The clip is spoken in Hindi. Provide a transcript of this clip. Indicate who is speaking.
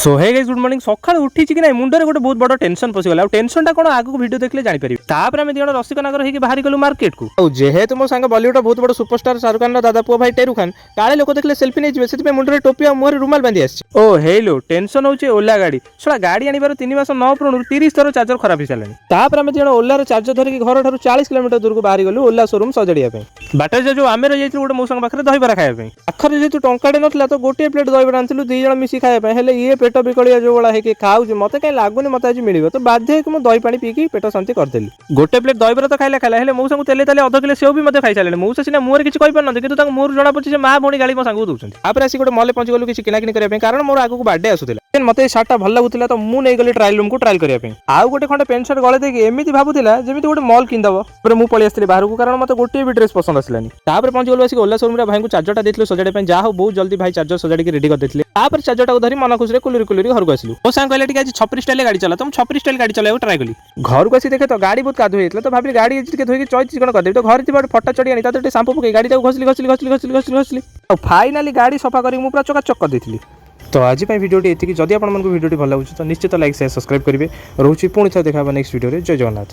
Speaker 1: सो हे गाइस गुड मॉर्निंग सकाळ उठी कि ना मुंडरे गोटे बहुत बड़ टेंशन पसिगला और टेंशन टा कोन आगु वीडियो देखले जानि परिबे तापर हम दिगण रसिक नगर हेकि बाहरी गलु मार्केट को और जेहेतु मो संग बॉलीवुड बहुत बड़ सुपरस्टार शाहरुख खान दादा पुओ भाई टेरू खान काळे लोक देखले सेल्फी नै जिवे सेति मुंडरे टोपी और मुहरे रुमाल बांधी आछि ओ हेलो टेंशन होचे ओला गाड़ी सला गाड़ी आनिबार 3 मास न पुरनु 30 थरो चार्जर खराब हि चलानी तापर हम दिगण ओला रो चार्जर धरि घर ठारू 40 किलोमीटर दूर को बाहरी गलु ओला शोरूम सजड़िया पे बाटे जो आमे रहि जाइतु गोटे मो संग पाखरे दही बरा खाया पे आखर जेतु टंकाडे नथला तो गोटे प्लेट दही बरा आनथिलु दी जण मिसी खाया पे हेले ये पेट बिकलिया जो वाला हेके खाऊ मत कहीं लगुनि मत आज मिल तो बाध्य मुझे दही पानी पीकी पेट शांति करदेली गोटे प्लेट दही बरा तो खाइला खाइला हेले मौसा को तेले तेले अध किलो सेव भी मत खाई सारे मौसा सीना मुहर किसी कहि पारन किंतु मोर जना पड़े माँ भौणी गाड़ी मो सांग दौरान आप गोटे मल पहुंच गलु किसी किनाकिनी करने कारण मोर आगू बर्थडे आसूला मत सार्टा भल लगुला तो मुझे नहीं गली ट्रायल रूम को ट्रायल करने आउ गोटे खंडे पेंट सार्ट गले देखिए एमती भावुला जमी गोटे मल किनदब मुझे पलि आसती बाहर को कारण मत गोटे भी ड्रेस पसंद आसलानी पहुंच गलु आसिक ओला शोरूम भाई को चार्जर देते सजाड़ा जहाँ हो बहुत जल्दी भाई चार्जर सजाड़ी रेडी करते चार्जर टाक धरी मन खुशी कुलुरी कुलुरी घर को आसलु मो सांग कहले आज छपरी स्टाइल गाड़ी चला तो छपरी स्टाइल गाड़ी चलाइबो ट्राई कली घर को आसी देखे तो गाड़ी बहुत कादु होइतला तो भाबली गाड़ी के धोई के चॉइस चिकन कर दे तो घर थी फटा चढ़ी आनी ताते शैम्पू पके गाड़ी को घसली घसली घसली घसली घसली घसली और फाइनली गाड़ी सफा करी मु पूरा चकाचक कर देथिली। तो आज वीडियो एति जदि आपन मन को वीडियो भल लागुछि तो निश्चित लाइक शेयर सब्सक्राइब करेंगे रोची पुणी थे देखा नेक्स्ट वीडियो जय जगन्नाथ।